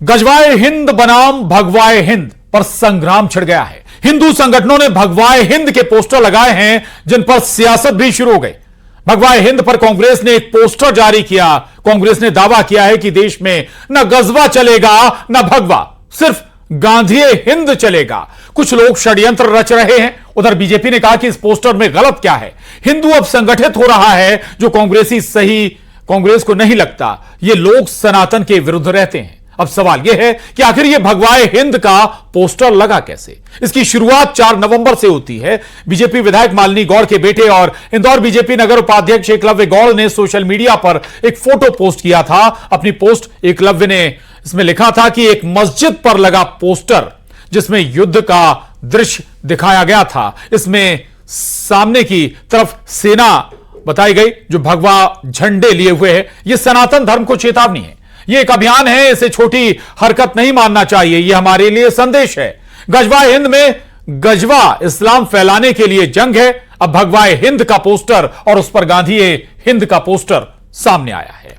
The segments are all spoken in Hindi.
गजवाए हिंद बनाम भगवाए हिंद पर संग्राम छिड़ गया है। हिंदू संगठनों ने भगवाए हिंद के पोस्टर लगाए हैं जिन पर सियासत भी शुरू हो गई। भगवाए हिंद पर कांग्रेस ने एक पोस्टर जारी किया। कांग्रेस ने दावा किया है कि देश में न गजवा चलेगा न भगवा, सिर्फ गांधी हिंद चलेगा। कुछ लोग षड्यंत्र रच रहे हैं। उधर बीजेपी ने कहा कि इस पोस्टर में गलत क्या है, हिंदू अब संगठित हो रहा है। जो कांग्रेसी सही कांग्रेस को नहीं लगता, ये लोग सनातन के विरुद्ध रहते हैं। अब सवाल यह है कि आखिर ये भगवाए हिंद का पोस्टर लगा कैसे। इसकी शुरुआत 4 नवंबर से होती है। बीजेपी विधायक मालिनी गौड़ के बेटे और इंदौर बीजेपी नगर उपाध्यक्ष एकलव्य गौड़ ने सोशल मीडिया पर एक फोटो पोस्ट किया था। अपनी पोस्ट एकलव्य ने इसमें लिखा था कि एक मस्जिद पर लगा पोस्टर जिसमें युद्ध का दृश्य दिखाया गया था, इसमें सामने की तरफ सेना बताई गई जो भगवा झंडे लिए हुए है। यह सनातन धर्म को चेतावनी है। यह एक अभियान है, इसे छोटी हरकत नहीं मानना चाहिए। यह हमारे लिए संदेश है। गजवाए हिंद में गजवा इस्लाम फैलाने के लिए जंग है। अब भगवाए हिंद का पोस्टर और उस पर गांधी हिंद का पोस्टर सामने आया है।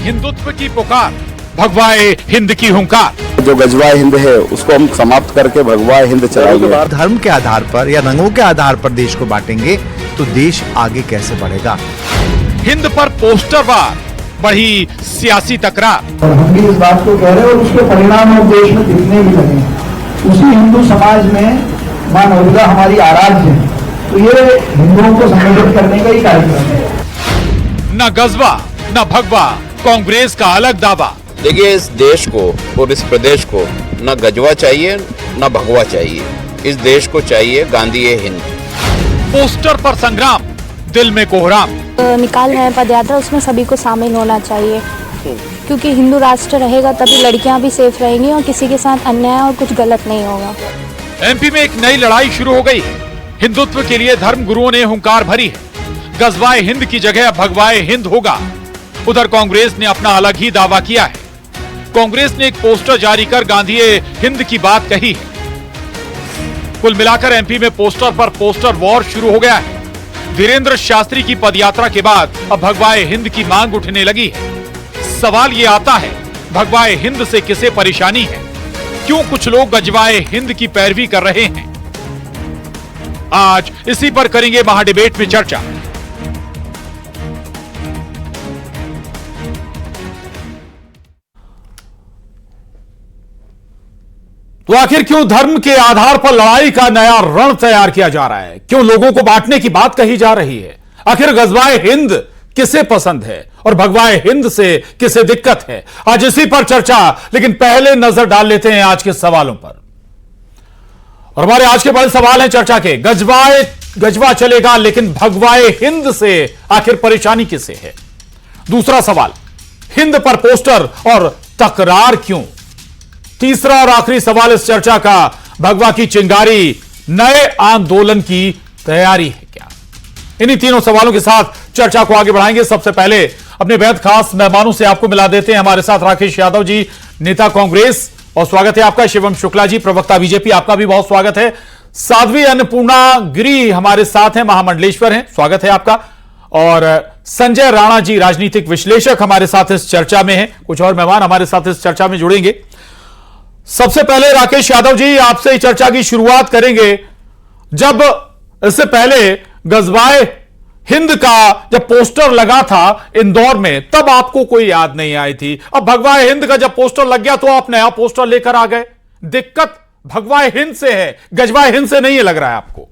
हिंदुत्व की पुकार, भगवाए हिंद की हुंकार। जो गजवाए हिंद है उसको हम समाप्त करके भगवाए हिंद चलाएंगे। धर्म के आधार पर या रंगों के आधार पर देश को बांटेंगे तो देश आगे कैसे बढ़ेगा। हिंद पर पोस्टर वार, बढ़ी सियासी तकरार। हम भी इस बात को कह रहे हैं और उसके परिणाम अब देश में दिखने भी लगे हैं। उसी हिंदू समाज में मां नर्मदा हमारी आराध्य है, तो ये हिंदुओं को संगठित करने का ही कार्यक्रम है। न गजवा न भगवा, कांग्रेस का अलग दावा। देखिए, इस देश को और इस प्रदेश को न गजवा चाहिए न भगवा चाहिए। इस देश को चाहिए गांधी हिंद। पोस्टर पर संग्राम, दिल में कोहराम। निकाल रहे हैं पदयात्रा, उसमें सभी को शामिल होना चाहिए, क्योंकि हिंदू राष्ट्र रहेगा तभी लड़कियां भी सेफ रहेंगी और किसी के साथ अन्याय और कुछ गलत नहीं होगा। एमपी में एक नई लड़ाई शुरू हो गई। हिंदुत्व के लिए धर्म गुरुओं ने हुंकार भरी है। गजवाए हिंद की जगह भगवाए हिंद होगा। उधर कांग्रेस ने अपना अलग ही दावा किया है। कांग्रेस ने एक पोस्टर जारी कर गांधी हिंद की बात कही है। कुल मिलाकर एमपी में पोस्टर पर पोस्टर वॉर शुरू हो गया है। वीरेंद्र शास्त्री की पदयात्रा के बाद अब भगवाए हिंद की मांग उठने लगी है। सवाल ये आता है, भगवाए हिंद से किसे परेशानी है? क्यों कुछ लोग गजवाए हिंद की पैरवी कर रहे हैं? आज इसी पर करेंगे महाडिबेट में चर्चा। तो आखिर क्यों धर्म के आधार पर लड़ाई का नया रण तैयार किया जा रहा है? क्यों लोगों को बांटने की बात कही जा रही है? आखिर गजवाए हिंद किसे पसंद है और भगवाए हिंद से किसे दिक्कत है? आज इसी पर चर्चा, लेकिन पहले नजर डाल लेते हैं आज के सवालों पर। और हमारे आज के बड़े सवाल हैं चर्चा के। गजवा चलेगा लेकिन भगवाए हिंद से आखिर परेशानी किसे है? दूसरा सवाल, हिंद पर पोस्टर और तकरार क्यों? तीसरा और आखिरी सवाल इस चर्चा का, भगवा की चिंगारी नए आंदोलन की तैयारी है क्या? इन्हीं तीनों सवालों के साथ चर्चा को आगे बढ़ाएंगे। सबसे पहले अपने बेहद खास मेहमानों से आपको मिला देते हैं। हमारे साथ राकेश यादव जी, नेता कांग्रेस, और स्वागत है आपका। शिवम शुक्ला जी, प्रवक्ता बीजेपी, आपका भी बहुत स्वागत है। साध्वी अन्नपूर्णा गिरी हमारे साथ हैं, महामंडलेश्वर हैं, स्वागत है आपका। और संजय राणा जी, राजनीतिक विश्लेषक, हमारे साथ इस चर्चा में हैं। कुछ और मेहमान हमारे साथ इस चर्चा में जुड़ेंगे। सबसे पहले राकेश यादव जी, आपसे चर्चा की शुरुआत करेंगे। जब इससे पहले गजवाए हिंद का जब पोस्टर लगा था इंदौर में, तब आपको कोई याद नहीं आई थी। अब भगवाए हिंद का जब पोस्टर लग गया तो आप नया पोस्टर लेकर आ गए। दिक्कत भगवाए हिंद से है, गजवाए हिंद से नहीं है, लग रहा है आपको?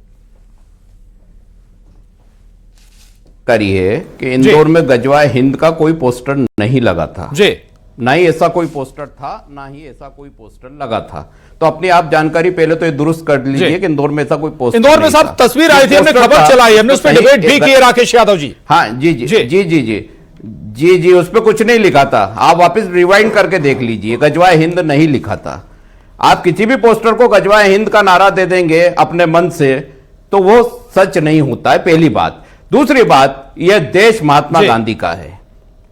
करी है कि इंदौर में गजवाए हिंद का कोई पोस्टर नहीं लगा था जी, ना ही ऐसा कोई पोस्टर था, ना ही ऐसा कोई पोस्टर लगा था। तो अपनी आप जानकारी पहले तो ये दुरुस्त कर लीजिए कि इंदौर में ऐसा कोई पोस्टर इंदौर में साहब तस्वीर आई थी, हमने खबर चलाई, हमने उस पर डिबेट भी की है राकेश यादव जी। हाँ जी जी जी जी जी जी जी जी उस पर कुछ नहीं लिखा था। आप वापस रिवाइंड करके देख लीजिए, गजवाए हिंद नहीं लिखा था। आप किसी भी पोस्टर को गजवाए हिंद का नारा दे देंगे अपने मन से तो वो सच नहीं होता है, पहली बात। दूसरी बात, यह देश महात्मा गांधी का है,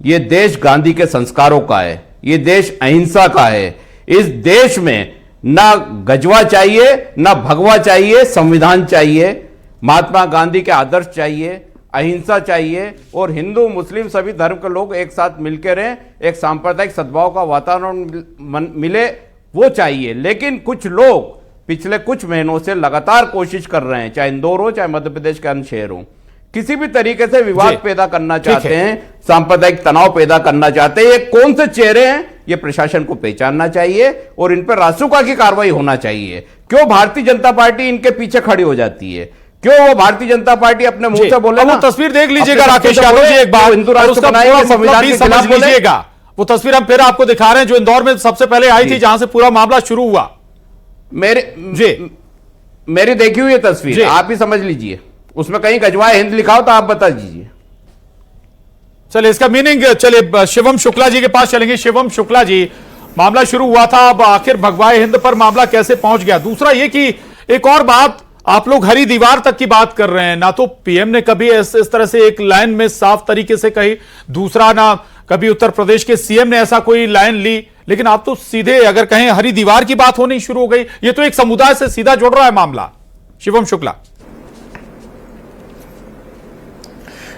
यह देश गांधी के संस्कारों का है, यह देश अहिंसा का है। इस देश में ना गजवा चाहिए, ना भगवा चाहिए, संविधान चाहिए, महात्मा गांधी के आदर्श चाहिए, अहिंसा चाहिए और हिंदू मुस्लिम सभी धर्म के लोग एक साथ मिलकर रहें, एक सांप्रदायिक सद्भाव का वातावरण मिले, वो चाहिए। लेकिन कुछ लोग पिछले कुछ महीनों से लगातार कोशिश कर रहे हैं, चाहे इंदौर हो चाहे मध्य प्रदेश के अन्य शहर हो, किसी भी तरीके से विवाद पैदा करना चाहते हैं, सांप्रदायिक तनाव पैदा करना चाहते हैं। ये कौन से चेहरे हैं, ये प्रशासन को पहचानना चाहिए और इन पर रासुका की कार्रवाई होना चाहिए। क्यों भारतीय जनता पार्टी इनके पीछे खड़ी हो जाती है? क्यों वो भारतीय जनता पार्टी अपने मुंह से बोले? वो तस्वीर देख लीजिएगा राकेश यादव जी, एक बार हिंदू राष्ट्र बनाएंगे, संविधान के खिलाफ लीजिएगा। वो तस्वीर हम फिर आपको दिखा रहे हैं जो इंदौर में सबसे पहले आई थी, जहां से पूरा मामला शुरू हुआ। मेरी देखी हुई तस्वीर आप ही समझ लीजिए, उसमें कहीं गजवाए हिंद लिखा हो तो आप बता दीजिए। चलिए इसका मीनिंग, चलिए शिवम शुक्ला जी के पास चलेंगे। शिवम शुक्ला जी, मामला शुरू हुआ था, अब आखिर भगवाए हिंद पर मामला कैसे पहुंच गया? दूसरा ये कि एक और बात, आप लोग हरी दीवार तक की बात कर रहे हैं, ना तो पीएम ने कभी इस तरह से एक लाइन में साफ तरीके से कही, दूसरा ना कभी उत्तर प्रदेश के सीएम ने ऐसा कोई लाइन ली, लेकिन आप तो सीधे अगर कहें हरी दीवार की बात होनी शुरू हो गई। ये तो एक समुदाय से सीधा जुड़ रहा है मामला। शिवम शुक्ला,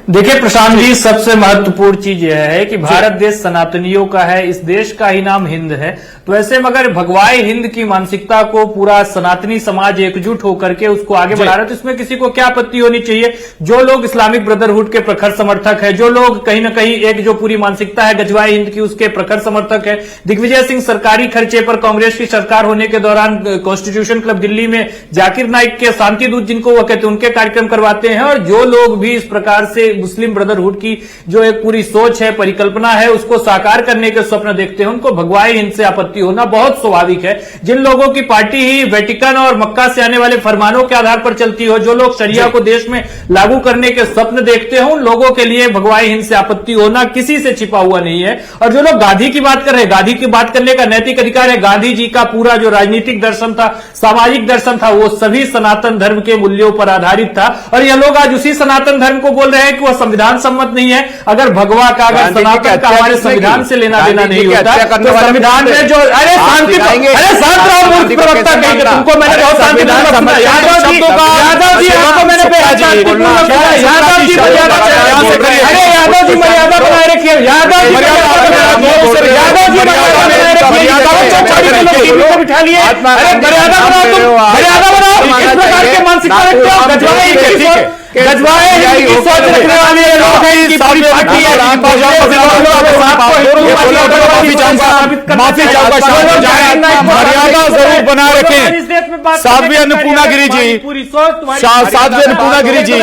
देखिए प्रशांत जी, सबसे महत्वपूर्ण चीज यह है कि भारत देश सनातनियों का है, इस देश का ही नाम हिंद है। तो ऐसे में अगर भगवाए हिंद की मानसिकता को पूरा सनातनी समाज एकजुट होकर के उसको आगे बढ़ा रहा है, तो इसमें किसी को क्या आपत्ति होनी चाहिए? जो लोग इस्लामिक ब्रदरहुड के प्रखर समर्थक है, जो लोग कहीं ना कहीं एक जो पूरी मानसिकता है गजवाए हिंद की उसके प्रखर समर्थक है। दिग्विजय सिंह सरकारी खर्चे पर कांग्रेस की सरकार होने के दौरान कॉन्स्टिट्यूशन क्लब दिल्ली में जाकिर नाइक के शांति दूत जिनको वो कहते हैं उनके कार्यक्रम करवाते हैं। और जो लोग भी इस प्रकार से मुस्लिम ब्रदरहुड की जो एक पूरी सोच है, परिकल्पना है, उसको साकार करने के स्वप्न देखते हैं, उनको भगवाए हिंद से आपत्ति होना बहुत स्वाभाविक है। जिन लोगों की पार्टी ही वेटिकन और मक्का से आने वाले फरमानों के आधार पर चलती हो, जो लोग शरिया को देश में लागू करने के स्वप्न देखते हो, उन लोगों के लिए भगवाए हिंद से आपत्ति होना किसी से छिपा हुआ नहीं है। और जो लोग गांधी की बात कर रहे हैं, गांधी की बात करने का नैतिक अधिकार है। गांधी जी का पूरा जो राजनीतिक दर्शन था, सामाजिक दर्शन था, वो सभी सनातन धर्म के मूल्यों पर आधारित था। और ये लोग आज उसी सनातन धर्म को बोल रहे हैं कि वह संविधान सम्मत नहीं है। अगर भगवा का, अगर सनातन का हमारे संविधान से लेना देना नहीं होता, तो संविधान में जो शांति, शांत रहो मूर्ख प्रवक्ता कहीं, तुमको मैंने बहुत शांतिपूर्वक सुना। यादव जी आपको मैंने शांतिपूर्वक सुना। यादव जी मर्यादा, अरे यादव जी मर्यादा बनाए रखिए। यादव जी मर्यादा बनाए रखिए। यादव जी मर्यादा बनाए रखिए। बिठा लिए, अरे मर्यादा बनाओ, तुम मर्यादा बनाओ। इस प्रकार के मानसिकता रखते हो, गजवाए हिंद की सोच रखने वाले लोग हैं, इनकी पूरी पार्टी है। माफी चाहूंगा, मर्यादा जरूर बनाए रखें। साध्वी अन्नपूर्णा गिरी जी, साध्वी अन्नपूर्णा गिरी जी,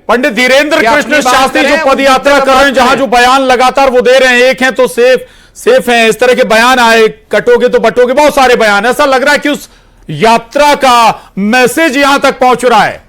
पंडित धीरेन्द्र कृष्ण शास्त्री जो पद यात्रा कर रहे हैं, जहां जो बयान लगातार वो दे रहे हैं, एक हैं तो सेफ हैं, इस तरह के बयान आए, कटोगे तो बटोगे, बहुत सारे बयान। ऐसा लग रहा है कि उस यात्रा का मैसेज यहां तक पहुंच रहा है।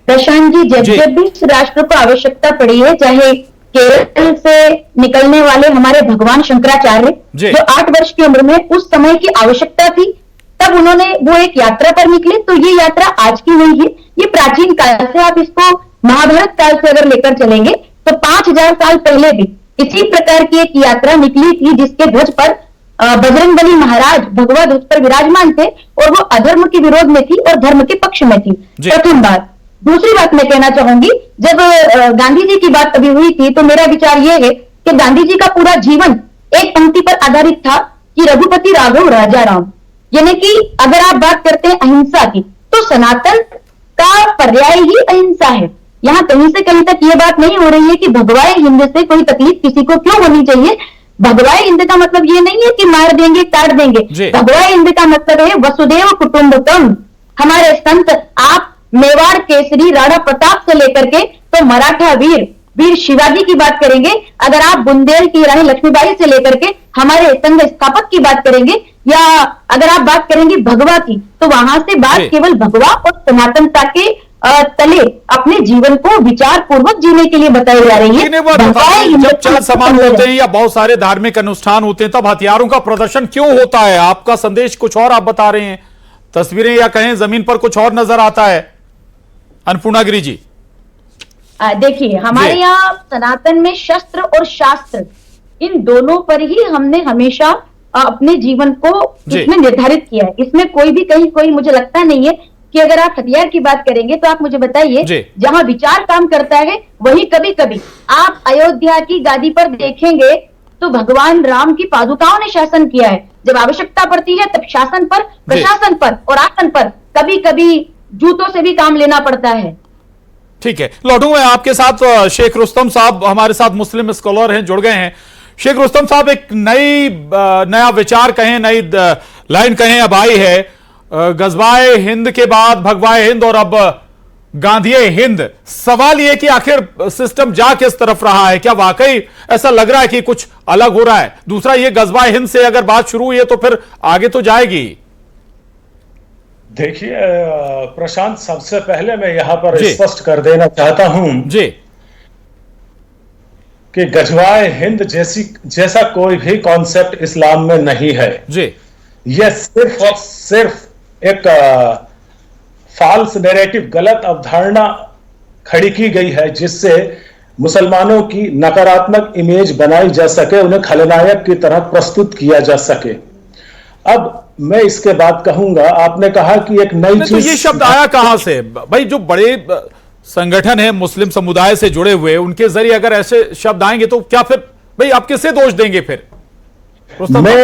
प्रशांत जी, जब भी इस राष्ट्र को आवश्यकता पड़ी है, चाहे केरल से निकलने वाले हमारे भगवान शंकराचार्य जो 8 वर्ष की उम्र में उस समय की आवश्यकता थी, तब उन्होंने वो एक यात्रा पर निकले। तो ये यात्रा आज की नहीं है, ये प्राचीन काल से, आप इसको महाभारत काल से अगर लेकर चलेंगे तो 5000 साल पहले भी इसी प्रकार की एक यात्रा निकली थी, जिसके ध्वज पर बजरंगबली महाराज भगवा ध्वज पर विराजमान थे और वो अधर्म के विरोध में थी और धर्म के पक्ष में थी। प्रथम बात। दूसरी बात मैं कहना चाहूंगी, जब गांधी जी की बात अभी हुई थी, तो मेरा विचार यह है कि गांधी जी का पूरा जीवन एक पंक्ति पर आधारित था कि रघुपति राघव राजा राम। यानी कि अगर आप बात करते हैं अहिंसा की, तो सनातन का पर्याय ही अहिंसा है। यहाँ कहीं से कहीं तक ये बात नहीं हो रही है कि भगवाए हिंद से कोई तकलीफ किसी को क्यों होनी चाहिए। भगवाए हिंद का मतलब ये नहीं है कि मार देंगे, काट देंगे। भगवाए हिंद का मतलब है वसुदेव कुटुंबकम। हमारे संत, आप मेवाड़ केसरी राणा प्रताप से लेकर के तो मराठा वीर शिवाजी की बात करेंगे, अगर आप बुंदेल की रानी लक्ष्मीबाई से लेकर के हमारे संघ स्थापक की बात करेंगे, या अगर आप बात करेंगे भगवा की, तो वहां से बात केवल भगवा और सनातनता के तले अपने जीवन को विचार पूर्वक जीने के लिए बताई जा रही है। जब चल समारोह होते हैं या बहुत सारे धार्मिक अनुष्ठान होते हैं, तब हथियारों का प्रदर्शन क्यों होता है? आपका संदेश कुछ और आप बता रहे हैं, तस्वीरें या कहें जमीन पर कुछ और नजर आता है। अन्नपूर्णा गिरी जी, देखिए, हमारे यहाँ सनातन में शस्त्र और शास्त्र इन दोनों पर ही हमने हमेशा अपने जीवन को इसमें निर्धारित किया है। इसमें कोई भी कहीं कोई मुझे लगता नहीं है कि अगर आप हथियार की बात करेंगे तो आप मुझे बताइए, जहां विचार काम करता है वही कभी कभी आप अयोध्या की गादी पर देखेंगे तो भगवान राम की पादुकाओं ने शासन किया है। जब आवश्यकता पड़ती है तब शासन पर, प्रशासन पर और आसन पर कभी कभी जूतों से भी काम लेना पड़ता है। ठीक है, लौटूंगा आपके साथ। शेख रुस्तम साहब हमारे साथ मुस्लिम स्कॉलर हैं, जुड़ गए हैं। शेख रुस्तम साहब, एक नया विचार कहें, नई लाइन कहें अब आई है। गजवाए हिंद के बाद भगवाए हिंद और अब गांधीए हिंद। सवाल यह कि आखिर सिस्टम जा किस तरफ रहा है? क्या वाकई ऐसा लग रहा है कि कुछ अलग हो रहा है? दूसरा, ये गजवाए हिंद से अगर बात शुरू हुई है तो फिर आगे तो जाएगी। देखिए प्रशांत, सबसे पहले मैं यहां पर स्पष्ट कर देना चाहता हूं जी कि गजवाए हिंद जैसा कोई भी कॉन्सेप्ट इस्लाम में नहीं है जी। यह सिर्फ और सिर्फ एक फॉल्स नैरेटिव, गलत अवधारणा खड़ी की गई है जिससे मुसलमानों की नकारात्मक इमेज बनाई जा सके, उन्हें खलनायक की तरह प्रस्तुत किया जा सके। अब मैं इसके बाद कहूंगा, आपने कहा कि एक नई चीज, तो ये शब्द आया कहां से भाई? जो बड़े संगठन है मुस्लिम समुदाय से जुड़े हुए, उनके जरिए अगर ऐसे शब्द आएंगे तो क्या फिर भाई आप किसे दोष देंगे फिर? मैं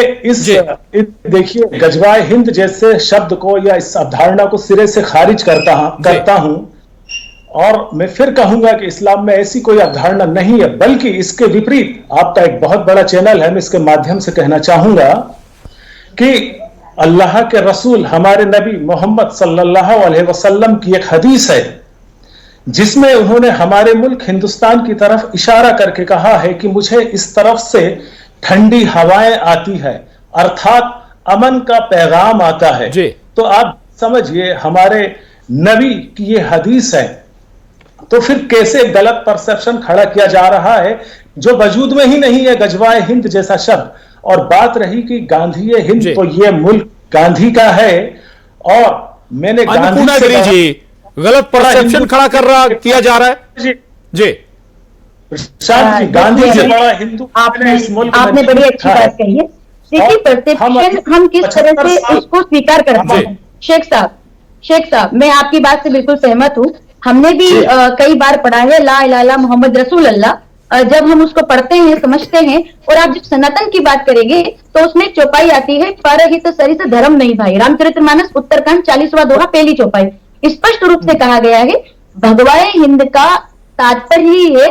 देखिए, गजवाए हिंद जैसे शब्द को या इस अवधारणा को सिरे से खारिज करता हूं और मैं फिर कहूंगा कि इस्लाम में ऐसी कोई अवधारणा नहीं है, बल्कि इसके विपरीत आपका एक बहुत बड़ा चैनल है, मैं इसके माध्यम से कहना चाहूंगा कि अल्लाह के रसूल हमारे नबी मोहम्मद सल्लल्लाहु अलैहि वसल्लम की एक हदीस है जिसमें उन्होंने हमारे मुल्क हिंदुस्तान की तरफ इशारा करके कहा है कि मुझे इस तरफ से ठंडी हवाएं आती है, अर्थात अमन का पैगाम आता है। तो आप समझिए, हमारे नबी की ये हदीस है, तो फिर कैसे गलत परसेप्शन खड़ा किया जा रहा है जो वजूद में ही नहीं है गजवाए हिंद जैसा शब्द। और बात रही कि गांधीए हिंद, तो ये मुल्क गांधी का है और मैंने गांधी से जी गलत परसेप्शन खड़ा किया जा रहा है जी। गांधी से बड़ा हिंदू आपने बड़ी अच्छी बात कही है। देखिए, परसेप्शन हम किस तरह से उसको स्वीकार करते हैं। शेख साहब, मैं आपकी बात से बिल्कुल सहमत हूँ। हमने भी कई बार पढ़ा है ला इलाहा इल्लल्लाह मुहम्मद रसूल अल्लाह। जब हम उसको पढ़ते हैं, समझते हैं, और आप जब सनातन की बात करेंगे तो उसमें एक चौपाई आती है, परहित सरिस धर्म नहीं भाई। रामचरितमानस उत्तरकांड 40वां दोहा, पहली चौपाई। स्पष्ट रूप से कहा गया है भगवाए हिंद का तात्पर्य ही है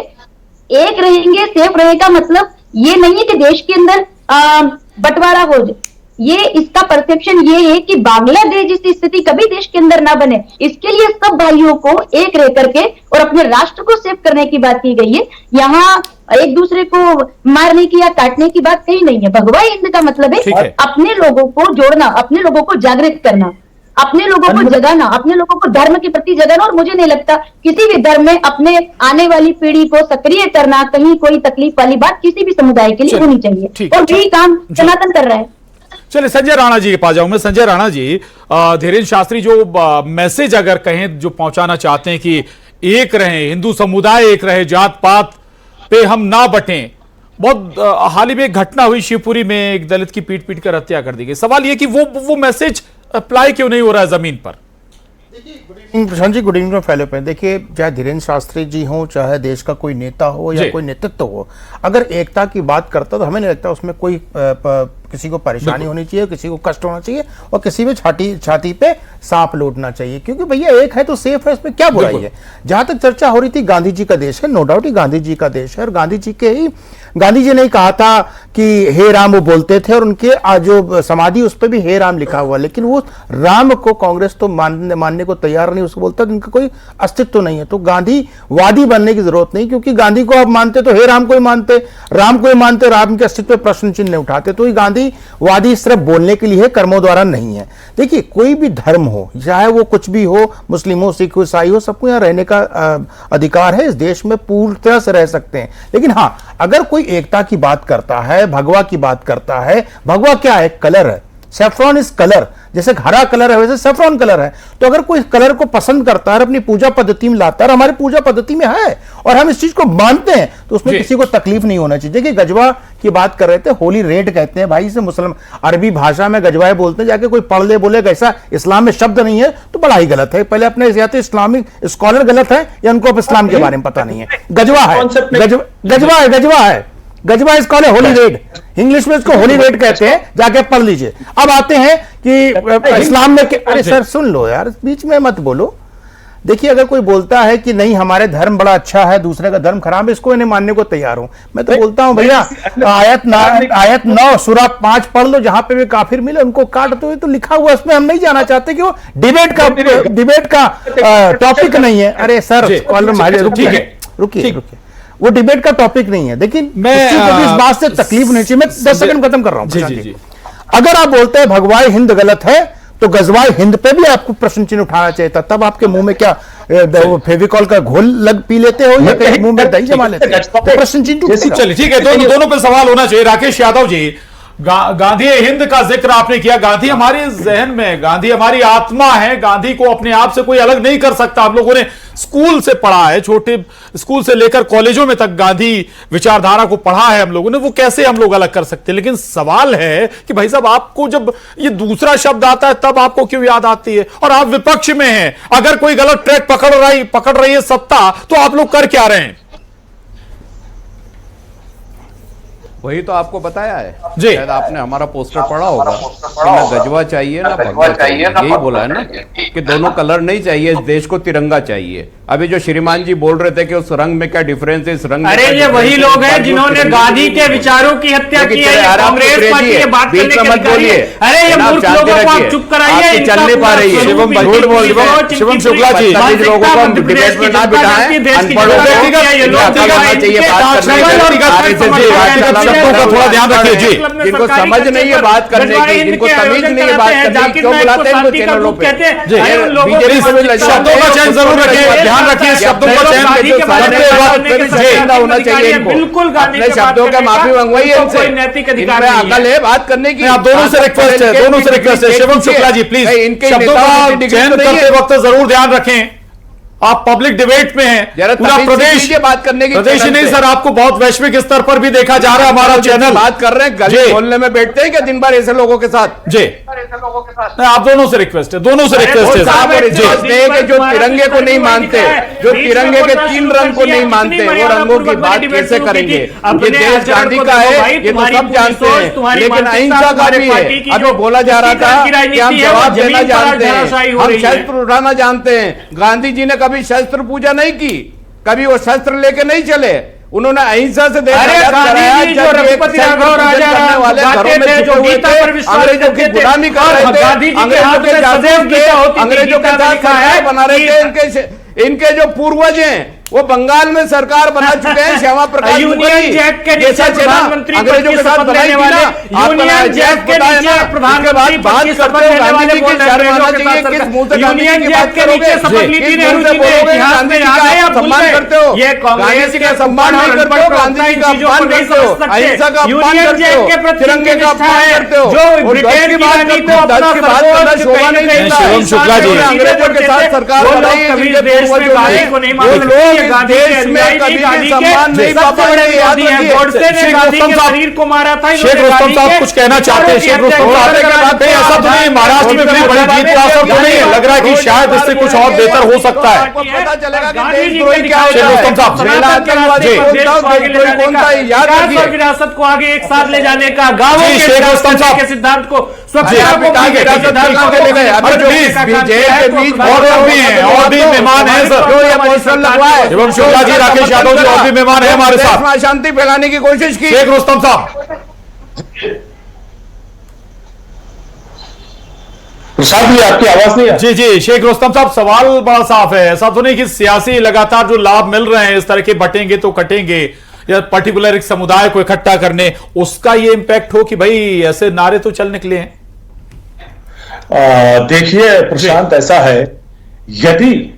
एक रहेंगे, सेफ रहेगा। मतलब ये नहीं है कि देश के अंदर बंटवारा हो जाए। ये इसका परसेप्शन ये है कि बांग्लादेश जैसी स्थिति कभी देश के अंदर ना बने, इसके लिए सब भाइयों को एक रह करके और अपने राष्ट्र को सेव करने की बात की गई है। यहाँ एक दूसरे को मारने की या काटने की बात कहीं नहीं है। भगवा हिंद का मतलब है अपने लोगों को जोड़ना, अपने लोगों को जागृत करना, अपने लोगों को जगाना, अपने लोगों को धर्म के प्रति जगाना। और मुझे नहीं लगता किसी भी धर्म में अपने आने वाली पीढ़ी को सक्रिय करना कहीं कोई तकलीफ वाली बात किसी भी समुदाय के लिए होनी चाहिए, और यही काम सनातन कर रहा है। चलिए संजय राणा जी के पास जाऊं मैं। संजय राणा जी, धीरेन्द्र शास्त्री जो मैसेज अगर कहें जो पहुंचाना चाहते हैं कि एक रहे, हिंदू समुदाय एक रहे, जात पात पे हम ना बटें। बहुत हाल ही में एक घटना हुई शिवपुरी में, एक दलित की पीट कर हत्या कर दी गई। सवाल यह कि वो मैसेज अप्लाई क्यों नहीं हो रहा है जमीन पर? प्रशांत जी, गुड इवनिंग में फैले पे। देखिए, चाहे धीरेन्द्र शास्त्री जी हो, चाहे देश का कोई नेता हो या कोई नेतृत्व हो, अगर एकता की बात करता तो हमें नहीं लगता उसमें कोई किसी को परेशानी होनी चाहिए, किसी को कष्ट होना चाहिए और किसी भी छाती पे सांप लौटना चाहिए, क्योंकि भैया एक है तो सेफ है, इसमें क्या बुराई है। जहां तक चर्चा हो रही थी, गांधी जी का देश है, नो डाउट ही गांधी जी का देश है, और गांधी जी ने कहा था कि हे राम वो बोलते थे, और उनके जो समाधि उस पर भी हे राम लिखा हुआ, लेकिन वो राम को कांग्रेस तो मानने को तैयार नहीं, उसको बोलता उनका कोई अस्तित्व नहीं है। तो गांधीवादी बनने की जरूरत नहीं, क्योंकि गांधी को आप मानते तो हे राम को ही मानते, राम को ही मानते, राम के अस्तित्व पर प्रश्न चिन्ह उठाते। तो ये गांधीवादी सिर्फ बोलने के लिए है, कर्मों द्वारा नहीं है। देखिए, कोई भी धर्म हो, चाहे वो कुछ भी हो, मुस्लिम हो, सिख हो, ईसाई हो, सबको यहाँ रहने का अधिकार है, इस देश में पूरी तरह से रह सकते हैं। लेकिन हाँ, अगर कोई एकता की बात करता है, भगवा की बात करता है, भगवा क्या है? कलर है, सेफ्रॉन इज कलर। जैसे हरा कलर है वैसे सैफरॉन कलर है। तो अगर कोई कलर को पसंद करता है, अपनी पूजा पद्धति में लाता है, और हमारी पूजा पद्धति में है और हम इस चीज को मानते हैं, तो उसमें किसी को तकलीफ नहीं होना चाहिए। देखिए गजवा की बात कर रहे थे, होली रेड कहते हैं भाई, इसे मुस्लिम अरबी भाषा में गजवाए बोलते हैं। जाके कोई पढ़ ले बोलेगा ऐसा इस्लाम में शब्द नहीं है तो बड़ा ही गलत है। पहले अपने या तो इस्लामिक स्कॉलर गलत है या उनको इस्लाम के बारे में पता नहीं है। गजवा है, गजवा इस कॉल है होली रेड, इंग्लिश में इसको होली रेड कहते हैं, जाके पढ़ लीजिए। अब आते हैं कि इस्लाम में अरे सर सुन लो यार, बीच में मत बोलो। देखिए अगर कोई बोलता है कि नहीं हमारे धर्म बड़ा अच्छा है, दूसरे का धर्म खराब है, इसको इन्हें मानने को तैयार हूं। मैं तो बोलता हूं भैया आयत 9 सूरा 5 पढ़ लो, जहां पे भी काफिर मिले उनको काट दो। तो लिखा हुआ इसमें हम नहीं जाना चाहते कि वो डिबेट का टॉपिक नहीं है। अरे सर रुकिए, वो डिबेट का टॉपिक नहीं है। देखिए इस बात से तकलीफ नहीं चाहिए। मैं 10 सेकंड खत्म कर रहा हूं। अगर आप बोलते हैं भगवाए हिंद गलत है तो गजवाए हिंद पे भी आपको प्रश्न चिन्ह उठाना चाहिए था। तब आपके मुंह में क्या फेविकॉल का घोल लग पी लेते हो या कहीं मुंह में दही जमा लेते हो, तो प्रश्न चिन्ह। चलिए ठीक है, दोनों पे सवाल होना चाहिए। राकेश यादव जी, गांधी हिंद का जिक्र आपने किया। गांधी हमारे जहन में, गांधी हमारी आत्मा है। गांधी को अपने आप से कोई अलग नहीं कर सकता। आप लोगों ने स्कूल से पढ़ा है, छोटे स्कूल से लेकर कॉलेजों में तक गांधी विचारधारा को पढ़ा है हम लोगों ने। वो कैसे हम लोग अलग कर सकते हैं? लेकिन सवाल है कि भाई साहब आपको जब ये दूसरा शब्द आता है तब आपको क्यों याद आती है? और आप विपक्ष में हैं, अगर कोई गलत ट्रैक पकड़ रही है सत्ता, तो आप लोग कर क्या रहे हैं? वही तो आपको बताया है जी। शायद आपने हमारा पोस्टर पढ़ा होगा कि ना गजवा चाहिए ना भगवा चाहिए। यही बोला है ना कि दोनों कलर नहीं चाहिए, इस देश को तिरंगा चाहिए। अभी जो श्रीमान जी बोल रहे थे कि उस रंग में क्या डिफरेंस है, इस रंग में अरे ये वही लोग हैं जिन्होंने गांधी के विचारों की हत्या की है। कांग्रेस पार्टी के बात करने के अधिकारी। अरे ये मूर्ख लोगों को आप चुप कराइए, चल नहीं पा रही है। शिवम शुक्ला जी, लोगों को हम डिबेट में ना बिठाएं, अनपढ़ों शब्दों का थोड़ा ध्यान रखिए जी। जिनको समझ नहीं है बात करने की, जिनको तमीज नहीं है बात करने की, क्यों बुलाते हैं इनको चैनलों पे? शब्दों का चयन जरूर रखिए, ध्यान रखिए शब्दों का चयन होना चाहिए। बिल्कुल अपने शब्दों का माफी मंगवाइए इनसे, इनमें अकल है बात करने की। आप दोनों से रिक्वेस्ट है, दोनों से रिक्वेस्ट है। शिवम शुक्ला जी प्लीज शब्दों का चयन करते वक्त जरूर ध्यान रखें। आप पब्लिक डिबेट में हैं, पूरा प्रदेश बात करने की प्रदेश ही नहीं सर, आपको बहुत वैश्विक स्तर पर भी देखा जा रहा है। हमारा चैनल बात कर रहे हैं, गली बोलने में बैठते हैं क्या दिन भर ऐसे लोगों के साथ? जी आप दोनों से रिक्वेस्ट है, दोनों से रिक्वेस्ट है कि जो तिरंगे को नहीं मानते, जो तिरंगे के 3 रंग को नहीं मानते, वो रंगों की बात कैसे करेंगे? ये देश गांधी का है, ये तो सब जानते हैं, लेकिन अहिंसा का भी है। अभी बोला जा रहा था कि हम जवाब देना जानते हैं, हम शस्त्र उठाना जानते हैं। गांधी जी ने कभी शस्त्र पूजा नहीं की, कभी वो शस्त्र लेके नहीं चले। उन्होंने अहिंसा से देश आजाद कराया। जो रघुपति राघव राजा वाले घरों में छुपे हुए थे, अंग्रेजों की गुलामी कर रहे थे, अंग्रेजों के साथ बना रहे थे। इनके जो पूर्वज हैं वो बंगाल में सरकार बना चुके हैं। श्यामा प्रकाश यूनियन जैक के नीचे प्रधानमंत्री अंग्रेजों के साथ बनाई थी ना। यूनियन जैक के नीचे प्रधानमंत्री बात करते हो गांधी जी की शर्म आना चाहिए। किस मुंह से गांधी जी की बात करोगे? सम्मान करते हो, ये गांधी जी का सम्मान नहीं करते हो, गांधी जी का अपमान करते हो, अहिंसा का अपमान करते हो, तिरंगे का अपमान करते हो, जो ब्रिटेन की बात करना शोभा नहीं देता। शिवम शुक्ला जी, अंग्रेजों के साथ सरकार बनाई है, देश में गांधी को नहीं मानते। देश में कभी भी सम्मान नहीं पा पाए। शरीर को मारा था। शेख रुस्तम साहब कुछ कहना चाहते हैं? शेख रुस्तम साहब ऐसा तो नहीं, महाराष्ट्र में भी बड़ी जीत का असर तो नहीं है, लग रहा है कि शायद इससे कुछ और बेहतर हो सकता है। पता चलेगा कि देशद्रोही क्या शेख रुस्तम साहब विरासत को आगे एक साथ ले जाने का, गाँवों के सिद्धांत को स्वच्छता को और भी मेहमान है सर। शिवम शुक्ला जी, राकेश यादव जी और भी मेहमान है हमारे साथ। शांति फैलाने की कोशिश की। शेख रुस्तम साहब प्रसाद जी आपकी आवाज नहीं है। जी जी शेख रुस्तम साहब, सवाल बड़ा साफ है। ऐसा तो नहीं कि सियासी लगातार जो लाभ मिल रहे हैं इस तरह के बटेंगे तो कटेंगे, या पर्टिकुलर एक समुदाय को इकट्ठा करने, उसका ये इंपैक्ट हो कि भाई ऐसे नारे तो चल निकले हैं। देखिए प्रशांत, ऐसा है यदि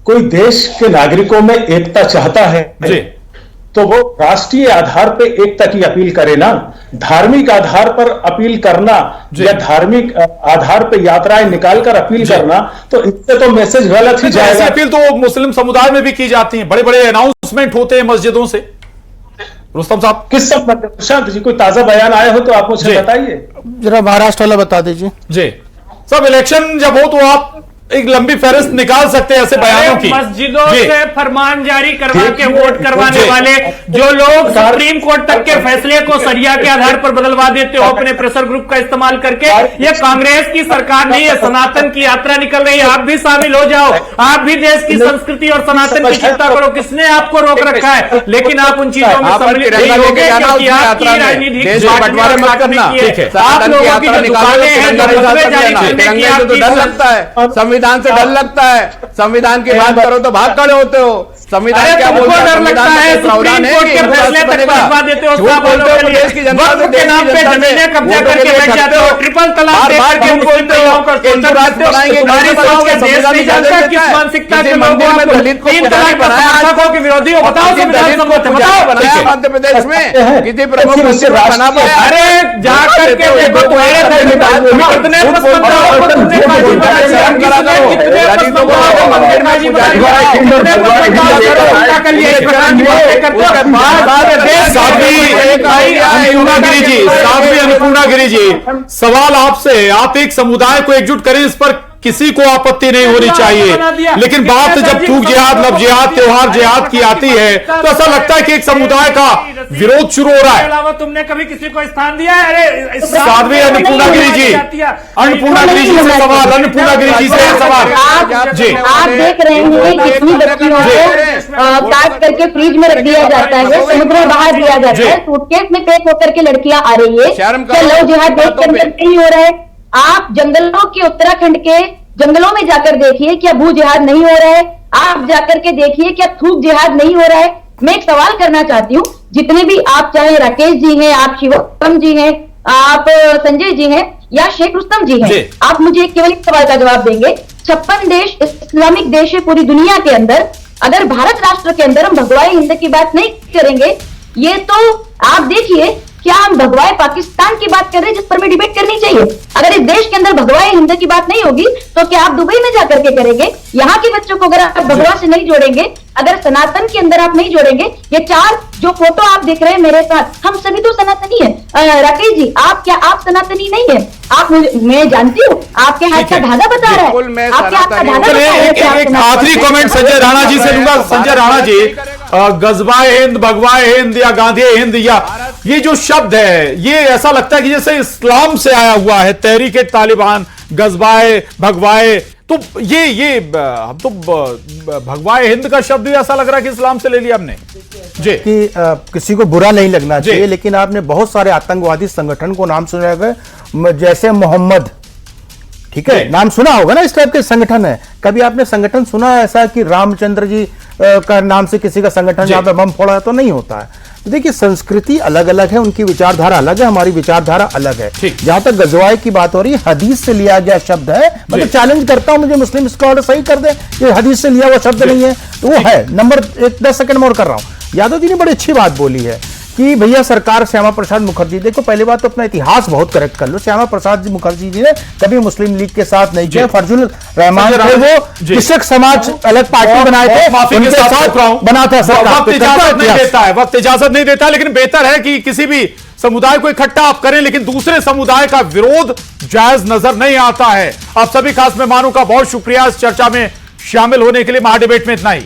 कोई देश के नागरिकों में एकता चाहता है तो वो राष्ट्रीय आधार पे एकता की अपील करे ना, धार्मिक आधार पर अपील करना या धार्मिक आधार पे यात्राएं निकालकर अपील करना, तो इससे तो मैसेज गलत ही जाएगा। अपील तो मुस्लिम समुदाय में भी की जाती है, बड़े बड़े अनाउंसमेंट होते हैं मस्जिदों से। रुस्तम साहब, किस संबंध में प्रशांत जी कोई ताजा बयान आया हो तो आप मुझे बताइए जरा, महाराष्ट्र वाला बता दीजिए। जी सब इलेक्शन जब हो तो आप एक लंबी फहरिस्त निकाल सकते हैं ऐसे बयानों की। मस्जिदों से फरमान जारी करवा के वोट करवाने वाले जो लोग सुप्रीम कोर्ट तक के फैसले को सरिया के आधार पर बदलवा देते हो अपने प्रेशर ग्रुप का इस्तेमाल करके, ये कांग्रेस की सरकार नहीं है, सनातन की यात्रा निकल रही है। आप भी शामिल हो जाओ, आप भी देश की संस्कृति और सनातन की चिंता करो। किसने आपको रोक रखा है? लेकिन आप उन चीजों में सम्मिलित नहीं होगे क्योंकि आपकी राजनीतिक बंटवारे मत करना। आप लोगों की जो दुकानें हैं, जो फतवे जारी करने की आपकी डर लगता है, संविधान से डर लगता है। संविधान की बात करो तो भाग खड़े होते हो। संविधान क्या बोलता है? डर लगता है, सुप्रीम कोर्ट के फैसले तक पहुंचा देते हो। देश की जनता वक्त के नाम पे जमीनें कब्जा करके बैठ जाते हो। ट्रिपल तलाक देकर के मुस्लिम महिलाओं का शोषण करते हो। तुम्हारी सोच के देश नहीं जानता किस मानसिकता के लोगों को तीन तलाक बनाया के विरोधी हो। बताओ संविधान सम्मत है, बताओ। बनाया मध्य प्रदेश में किसी प्रमुख मंत्री बना पाया? अरे जाकर के देखो तुम्हारे कितने अन्नपूर्णा गिरी जी, सवाल आपसे, आप एक समुदाय को एकजुट करें, इस पर किसी को आपत्ति नहीं होनी चाहिए, लेकिन बात जब थूक जिहाद, लब जिहाद, त्योहार जिहाद की आती है तो ऐसा लगता है कि एक समुदाय का विरोध शुरू हो रहा है। अलावा तुमने कभी किसी को स्थान दिया है? अरे साध्वी अन्नपूर्णा गिरी जी, अन्नपूर्णा गिरी जी से सवाल, अन्नपूर्णा गिरी जी से सवाल जी। आप देख रहे हैं कितनी बच्चियों को काट करके फ्रिज में रख दिया जाता है, समुद्र में बहा दिया जाता है, सूटकेस में पैक होकर के लड़कियां आ रही है। क्या लव जिहाद देश के अंदर नहीं हो रहा है? आप जंगलों के, उत्तराखंड के जंगलों में जाकर देखिए क्या भू जिहाद नहीं हो रहा है? आप जाकर के देखिए क्या थूक जिहाद नहीं हो रहा है? मैं एक सवाल करना चाहती हूँ, जितने भी आप, चाहे राकेश जी हैं, आप शिवम जी हैं, आप संजय जी हैं या शेख रुस्तम जी हैं, आप मुझे केवल एक सवाल का जवाब देंगे। 56 देश इस्लामिक देश है पूरी दुनिया के अंदर, अगर भारत राष्ट्र के अंदर हम भगवा हिंद की बात नहीं करेंगे, ये तो आप देखिए क्या हम भगवाए पाकिस्तान की बात कर रहे हैं, जिस पर भी डिबेट करनी चाहिए। अगर इस देश के अंदर भगवाए हिंद की बात नहीं होगी तो क्या आप दुबई में जाकर के करेंगे? यहाँ के बच्चों को अगर आप भगवा से नहीं जोड़ेंगे, अगर सनातन के अंदर आप नहीं जोड़ेंगे, ये 4 जो फोटो आप देख रहे हैं मेरे साथ, हम सभी तो सनातनी है। राकेश जी, आप क्या आप सनातनी नहीं है? आप मैं जानती हूँ आपके हाथ का धागा बता रहा है, आपके हाथ का धागा। एक आखिरी कमेंट संजय राणा जी से लूंगा। संजय राणा जी, गजवाए हिंद, भगवाए हिंद या गांधी हिंद, या ये जो शब्द है, ये ऐसा लगता है कि जैसे इस्लाम से आया हुआ है, तहरीक तालिबान, गजवाए, भगवाए, तो ये हम तो भगवाए हिंद का शब्द भी ऐसा लग रहा है कि इस्लाम से ले लिया हमने जी। कि किसी को बुरा नहीं लगना चाहिए, लेकिन आपने बहुत सारे आतंकवादी संगठन को नाम सुना होगा, जैसे मोहम्मद, ठीक है, नाम सुना होगा ना, इस टाइप के संगठन है। कभी आपने संगठन सुना है ऐसा कि रामचंद्र जी का नाम से किसी का संगठन जहां पे बम फोड़ा है? तो नहीं होता है। तो देखिए, संस्कृति अलग अलग है, उनकी विचारधारा अलग है, हमारी विचारधारा अलग है। जहां तक गजवाए की बात हो रही है, हदीस से लिया गया शब्द है। मैं तो चैलेंज करता हूं, मुझे मुस्लिम स्कॉलर सही कर दे, ये हदीस से लिया हुआ शब्द नहीं है, तो वो है। नंबर 10 सेकंड में और कर रहा हूं। यादव जी ने बड़ी अच्छी बात बोली है कि भैया सरकार, श्यामा प्रसाद मुखर्जी, देखो पहली बात तो अपना इतिहास बहुत करेक्ट कर लो। श्यामा प्रसाद मुखर्जी जी ने कभी मुस्लिम लीग के साथ नहीं किया। फर्जुल रहमान थे, वो कृषक समाज अलग पार्टी बनाए थे, उनके साथ बना था सरकार। वक्त इजाजत नहीं देता, लेकिन बेहतर है कि किसी भी समुदाय को इकट्ठा आप करें, लेकिन दूसरे समुदाय का विरोध जायज नजर नहीं आता है। आप सभी खास मेहमानों का बहुत शुक्रिया इस चर्चा में शामिल होने के लिए। महाडिबेट में इतना ही।